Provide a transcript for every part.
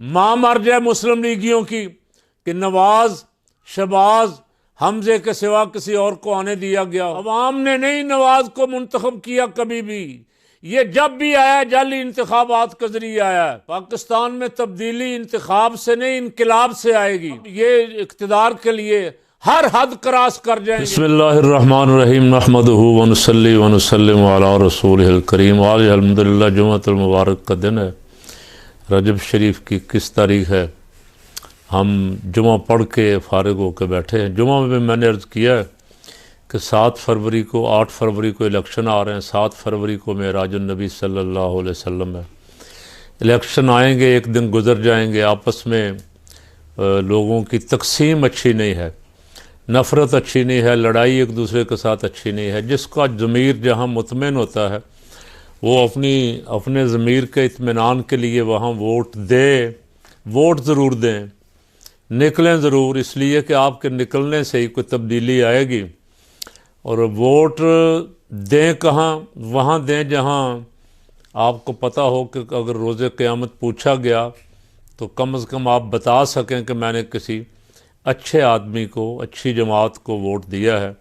माँ मर जाए मुस्लिम लीगियों की कि नवाज, शहबाज, हमजे के सिवा किसी और को आने दिया गया। अवाम ने नहीं नवाज को मुंतखब किया कभी भी। ये जब भी आया जाली इंतखाबात के जरिए आया है। पाकिस्तान में तब्दीली इंतखाब से नहीं इनकलाब से आएगी। ये इख्तिदार के लिए हर हद क्रॉस कर जाएंगे। बिस्मिल्लाहिर्रहमानिर्रहीम नहमदुहु व नुसल्ली व नुसल्लिमु अला रसूलिहिल करीम। आज अल्हम्दुलिल्लाह जुम्मतुल मुबारक का दिन है। रजब शरीफ की किस तारीख है? हम जुमा पढ़ के फ़ारिग होकर बैठे हैं। जुमा में मैंने अर्ज़ किया है कि 7 फरवरी को 8 फरवरी को इलेक्शन आ रहे हैं। 7 फरवरी को मेराजुन नबी सल्लल्लाहु अलैहि वसल्लम है। इलेक्शन आएंगे, एक दिन गुजर जाएंगे। आपस में लोगों की तकसीम अच्छी नहीं है, नफ़रत अच्छी नहीं है, लड़ाई एक दूसरे के साथ अच्छी नहीं है। जिसका ज़मीर जहाँ मुतमिन होता है वो अपने ज़मीर के इत्मीनान के लिए वहाँ वोट दे, वोट ज़रूर दें, निकलें ज़रूर, इसलिए कि आपके निकलने से ही कोई तब्दीली आएगी। और वोट दें कहाँ? वहाँ दें जहाँ आपको पता हो कि अगर रोज़े क़यामत पूछा गया तो कम से कम आप बता सकें कि मैंने किसी अच्छे आदमी को, अच्छी जमात को वोट दिया है,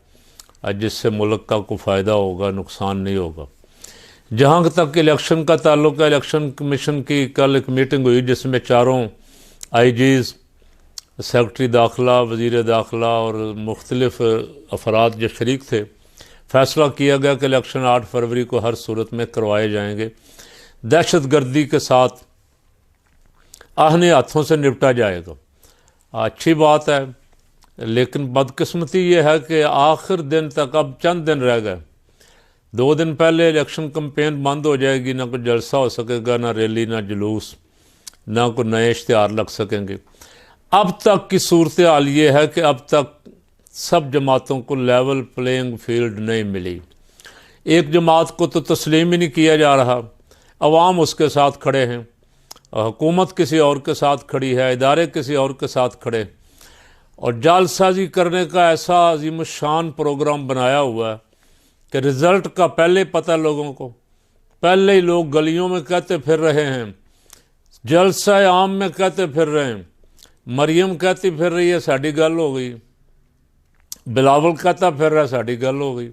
जिससे मुल्क का कोई फ़ायदा होगा, नुकसान नहीं होगा। जहाँ तक इलेक्शन का ताल्लुक़ है, इलेक्शन कमीशन की कल एक मीटिंग हुई जिसमें चारों आईजीज़, सेक्रेटरी दाखिला, वज़ीर दाखिला और मुख्तलिफ़ अफराद जो शरीक थे, फ़ैसला किया गया कि इलेक्शन 8 फरवरी को हर सूरत में करवाए जाएंगे। दहशत गर्दी के साथ आहने हाथों से निपटा जाएगा। अच्छी बात है, लेकिन बदकिस्मती ये है कि आखिर दिन तक अब चंद दिन रह गए। 2 दिन पहले इलेक्शन कैंपेन बंद हो जाएगी। ना कोई जलसा हो सकेगा, ना रैली, ना जुलूस, ना कोई नए इश्तिहार लग सकेंगे। अब तक की सूरत हाल ये है कि अब तक सब जमातों को लेवल प्लेइंग फील्ड नहीं मिली। एक जमात को तो तस्लीम ही नहीं किया जा रहा। अवाम उसके साथ खड़े हैं, हुकूमत किसी और के साथ खड़ी है, इदारे किसी और के साथ खड़े, और जालसाजी करने का ऐसा अजीमुशान प्रोग्राम बनाया हुआ है कि रिज़ल्ट का पहले पता लोगों को। पहले ही लोग गलियों में कहते फिर रहे हैं, जलसा आम में कहते फिर रहे हैं, मरियम कहती फिर रही है साड़ी गल हो गई, बिलावल कहता फिर रहा साड़ी गल हो गई।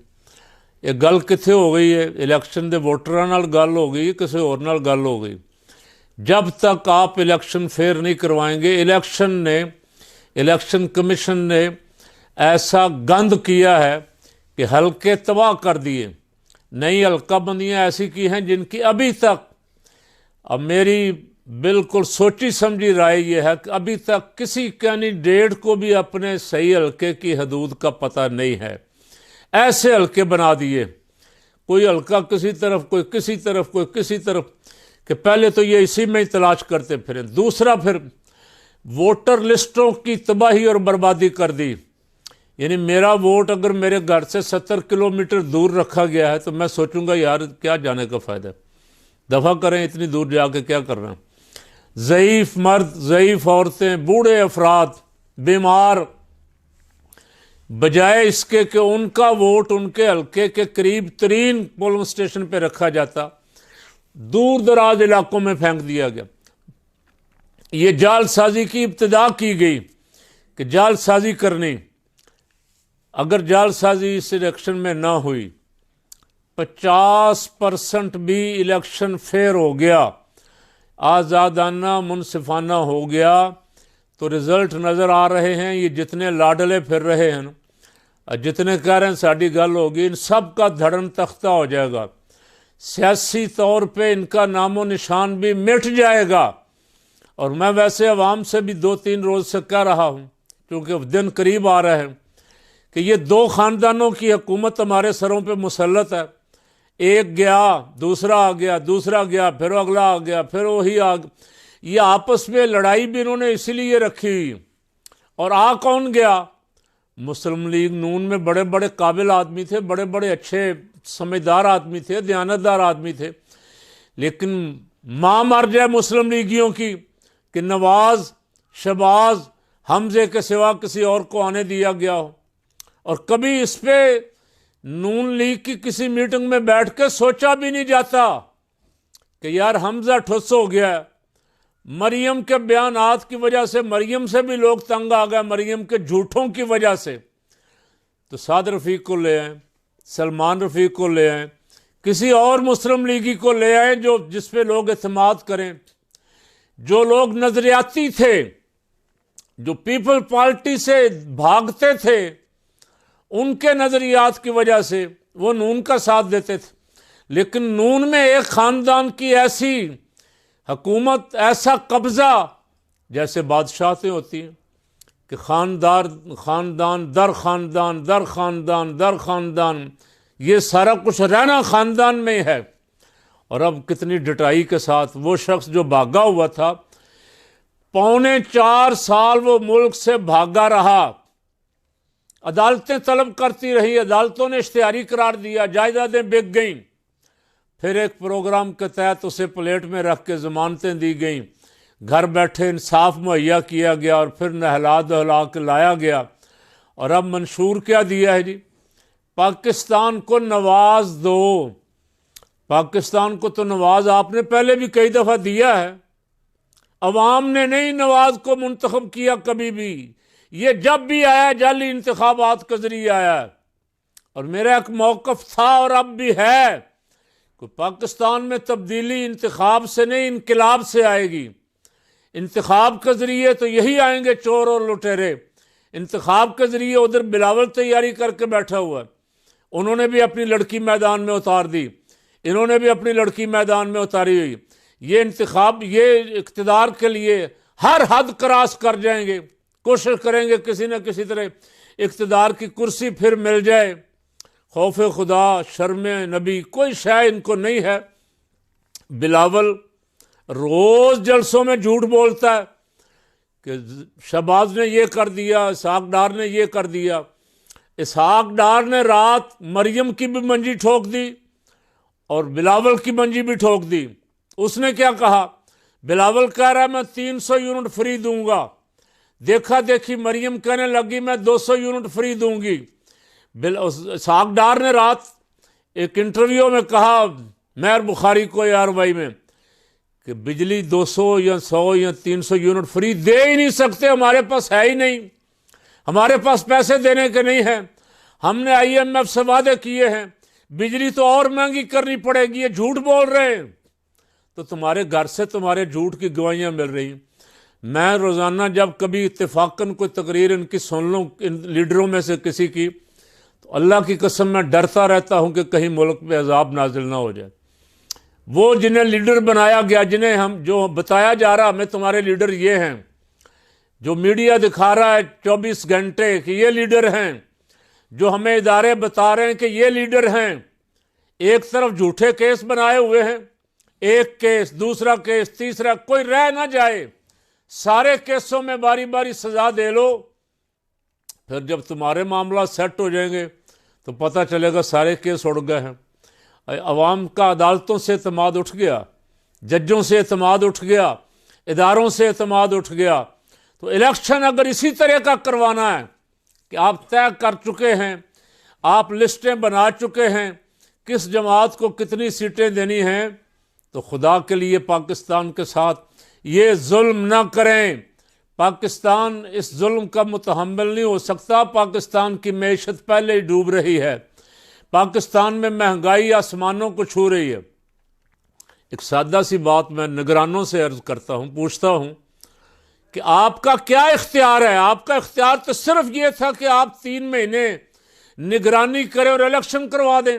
ये गल कित्थे हो गई है? इलेक्शन के वोटरां नाल गल हो गई, किसी होर नाल गल हो गई। जब तक आप इलेक्शन फेयर नहीं करवाएंगे, इलेक्शन कमीशन ने ऐसा गंद किया है कि हल्के तबाह कर दिए। नई हल्का बंदियाँ ऐसी की हैं जिनकी अभी तक, अब मेरी बिल्कुल सोची समझी राय ये है कि अभी तक किसी कैंडिडेट को भी अपने सही हल्के की हदूद का पता नहीं है। ऐसे हल्के बना दिए, कोई हल्का किसी तरफ, कोई किसी तरफ, कोई किसी तरफ, कि पहले तो ये इसी में ही तलाश करते फिरें। दूसरा, फिर वोटर लिस्टों की तबाही और बर्बादी कर दी। यानी मेरा वोट अगर मेरे घर से 70 किलोमीटर दूर रखा गया है तो मैं सोचूंगा यार क्या जाने का फ़ायदा, दफ़ा करें, इतनी दूर जाके क्या करना है। ज़ईफ़ मर्द, ज़ईफ़ औरतें, बूढ़े अफराद, बीमार, बजाय इसके कि उनका वोट उनके हल्के के करीब तरीन पोलिंग स्टेशन पर रखा जाता, दूर दराज इलाकों में फेंक दिया गया। ये जालसाजी की इब्तिदा की गई कि जालसाजी करनी। अगर जालसाजी इस इलेक्शन में ना हुई, 50% भी इलेक्शन फेयर हो गया, आज़ादाना मुनसिफाना हो गया, तो रिज़ल्ट नज़र आ रहे हैं। ये जितने लाडले फिर रहे हैं, जितने कह रहे हैं साड़ी गल होगी, इन सब का धड़न तख्ता हो जाएगा। सियासी तौर पे इनका नामो निशान भी मिट जाएगा। और मैं वैसे अवाम से भी 2-3 रोज़ से कह रहा हूँ, क्योंकि दिन करीब आ रहे हैं, कि ये 2 ख़ानदानों की हुकूमत हमारे सरों पे मुसल्लत है। एक गया, दूसरा आ गया, दूसरा गया, फिर अगला आ गया, फिर वही आ गया। ये आपस में लड़ाई भी इन्होंने इसीलिए रखी हुई। और आ कौन गया? मुस्लिम लीग नून में बड़े बड़े काबिल आदमी थे, बड़े बड़े अच्छे समझदार आदमी थे, दयानतदार आदमी थे। लेकिन माँ मर जाए मुस्लिम लीगियों की कि नवाज, शहबाज, हमजे के सिवा किसी और को आने दिया गया हो। और कभी इस पे नून लीग की किसी मीटिंग में बैठ के सोचा भी नहीं जाता कि यार हमजा ठुस हो गया है, मरियम के बयानात की वजह से, मरियम से भी लोग तंग आ गए, मरियम के झूठों की वजह से। तो साद रफ़ीक को ले आए, सलमान रफ़ीक को ले आए, किसी और मुस्लिम लीगी को ले आए जो जिस पे लोग एतमाद करें। जो लोग नजरियाती थे, जो पीपल पार्टी से भागते थे, उनके नजरियात की वजह से वो नून का साथ देते थे। लेकिन नून में एक खानदान की ऐसी हुकूमत, ऐसा कब्जा जैसे बादशाहतें होती हैं कि खानदान दर खानदान दर खानदान दर खानदान, ये सारा कुछ रहना खानदान में है। और अब कितनी डटाई के साथ वो शख्स जो भागा हुआ था, 4.25 साल वो मुल्क से भागा रहा, अदालतें तलब करती रही, अदालतों ने इश्तिहारी करार दिया, जायदादें बिक गईं, फिर एक प्रोग्राम के तहत उसे प्लेट में रख के जमानतें दी गईं, घर बैठे इंसाफ मुहैया किया गया और फिर नहला दहला के लाया गया। और अब मंशूर क्या दिया है जी, पाकिस्तान को नवाज दो। पाकिस्तान को तो नवाज आपने पहले भी कई दफ़ा दिया है, अवाम ने नहीं नवाज को मुंतखब किया कभी भी। ये जब भी आया जाली इंतखाबात के जरिए आया। और मेरा एक मौक़िफ़ था और अब भी है कि पाकिस्तान में तब्दीली इंतखाब से नहीं, इनकलाब से आएगी। इंतखाब के ज़रिए तो यही आएंगे चोर और लुटेरे। इंतखाब के ज़रिए उधर बिलावल तैयारी करके बैठा हुआ है, उन्होंने भी अपनी लड़की मैदान में उतार दी, इन्होंने भी अपनी लड़की मैदान में उतारी हुई। ये इंतखाब, ये इक़्तिदार के लिए हर हद क्रॉस कर जाएंगे, कोशिश करेंगे किसी न किसी तरह इक़्तिदार की कुर्सी फिर मिल जाए। खौफ खुदा, शर्म नबी कोई शय इनको नहीं है। बिलावल रोज़ जलसों में झूठ बोलता है कि शहबाज ने ये कर दिया, इसहाक डार ने ये कर दिया। इसहाक डार ने रात मरियम की भी मंजी ठोक दी और बिलावल की मंजी भी ठोक दी। उसने क्या कहा, बिलावल कह रहा है मैं 300 यूनिट फ्री दूंगा, देखा देखी मरियम कहने लगी मैं 200 यूनिट फ्री दूंगी। इसहाक डार ने रात एक इंटरव्यू में कहा मेयर बुखारी को यारवाई में कि बिजली 200 या 100 या 300 यूनिट फ्री दे ही नहीं सकते, हमारे पास है ही नहीं, हमारे पास पैसे देने के नहीं हैं, हमने IMF से वादे किए हैं, बिजली तो और महंगी करनी पड़ेगी, ये झूठ बोल रहे हैं। तो तुम्हारे घर से तुम्हारे झूठ की गवाहियाँ मिल रही हैं। मैं रोज़ाना जब कभी इत्तेफाकन कोई तकरीर इनकी सुन लूँ, इन लीडरों में से किसी की, तो अल्लाह की कसम मैं डरता रहता हूँ कि कहीं मुल्क पे अजाब नाजिल ना हो जाए। वो जिन्हें लीडर बनाया गया, जिन्हें हम जो बताया जा रहा हमें तुम्हारे लीडर ये हैं, जो मीडिया दिखा रहा है 24 घंटे कि ये लीडर हैं, जो हमें इदारे बता रहे हैं कि ये लीडर हैं, एक तरफ झूठे केस बनाए हुए हैं, एक केस, दूसरा केस, तीसरा, कोई रह ना जाए, सारे केसों में बारी बारी सजा दे लो। फिर जब तुम्हारे मामला सेट हो जाएंगे तो पता चलेगा सारे केस उड़ गए हैं। अवाम का अदालतों से एतमाद उठ गया, जजों से एतमाद उठ गया, इदारों से एतमाद उठ गया। तो इलेक्शन अगर इसी तरह का करवाना है कि आप तय कर चुके हैं, आप लिस्टें बना चुके हैं किस जमात को कितनी सीटें देनी हैं, तो खुदा के लिए पाकिस्तान के साथ ये जुल्म ना करें। पाकिस्तान इस जुल्म का मुतहम्मिल नहीं हो सकता। पाकिस्तान की मैशत पहले ही डूब रही है, पाकिस्तान में महंगाई आसमानों को छू रही है। एक सादा सी बात मैं निगरानों से अर्ज करता हूँ, पूछता हूँ कि आपका क्या इख्तियार है? आपका इख्तियार तो सिर्फ ये था कि आप 3 महीने निगरानी करें और इलेक्शन करवा दें।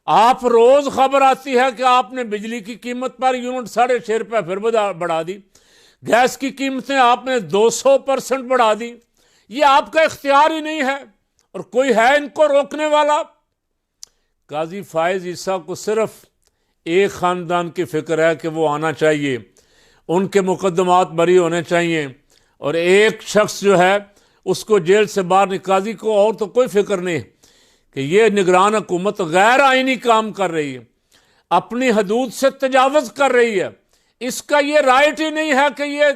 आप रोज़ खबर आती है कि आपने बिजली की कीमत पर यूनिट 6.5 रुपये फिर बढ़ा दी, गैस की कीमतें आपने 200% बढ़ा दी। ये आपका इख्तियार ही नहीं है और कोई है इनको रोकने वाला? काजी फायज ईसा को सिर्फ एक ख़ानदान की फ़िक्र है कि वो आना चाहिए, उनके मुकदमात बरी होने चाहिए और एक शख्स जो है उसको जेल से बाहर निकाजी को और तो कोई फिक्र नहीं कि ये निगरान हुकूमत गैर आइनी काम कर रही है, अपनी हदूद से तजावज़ कर रही है। इसका ये राइट ही नहीं है कि ये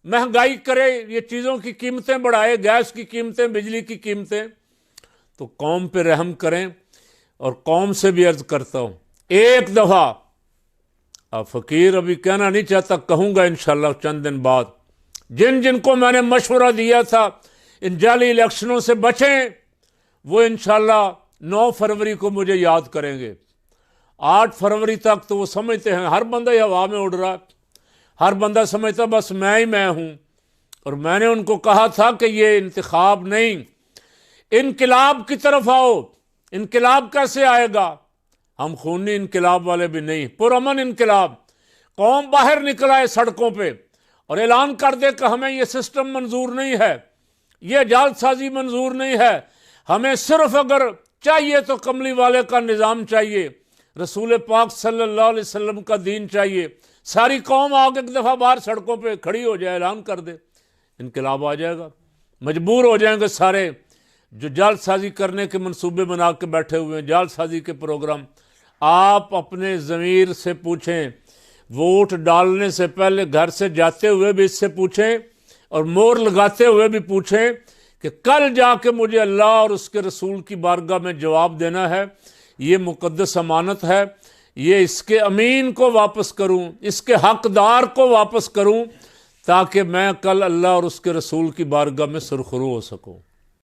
महंगाई करे, ये चीज़ों की कीमतें बढ़ाए, गैस की कीमतें, बिजली की कीमतें। तो कौम पे रहम करें। और कौम से भी अर्ज़ करता हूँ, एक दफ़ा फ़कीर अभी कहना नहीं चाहता, कहूँगा इंशाल्लाह चंद दिन बाद। जिन जिनको मैंने मशवरा दिया था इन जाली इलेक्शनों से बचें, वो इंशाल्लाह 9 फरवरी को मुझे याद करेंगे। 8 फरवरी तक तो वो समझते हैं हर बंदा ही हवा में उड़ रहा है, हर बंदा समझता बस मैं ही मैं हूँ। और मैंने उनको कहा था कि ये इंतखाब नहीं, इनकलाब की तरफ आओ। इनकलाब कैसे आएगा? हम खूनी इनकलाब वाले भी नहीं, पुरअमन इनकलाब। कौम बाहर निकल आए सड़कों पे और ऐलान कर दे कि हमें ये सिस्टम मंजूर नहीं है, ये जालसाजी मंजूर नहीं है, हमें सिर्फ अगर चाहिए तो कमली वाले का निज़ाम चाहिए, रसूल पाक सल्लल्लाहु अलैहि वसल्लम का दीन चाहिए। सारी कौम आगे एक दफ़ा बाहर सड़कों पे खड़ी हो जाए, ऐलान कर दे, इनकलाब आ जाएगा। मजबूर हो जाएंगे सारे जो जालसाजी करने के मंसूबे बना के बैठे हुए हैं, जालसाजी के प्रोग्राम। आप अपने ज़मीर से पूछें, वोट डालने से पहले घर से जाते हुए भी इससे पूछें और मोहर लगाते हुए भी पूछें कि कल जाके मुझे अल्लाह और उसके रसूल की बारगाह में जवाब देना है। ये मुक़द्दस अमानत है, ये इसके अमीन को वापस करूं, इसके हकदार को वापस करूं, ताकि मैं कल अल्लाह और उसके रसूल की बारगाह में सुरखरू हो सकूं।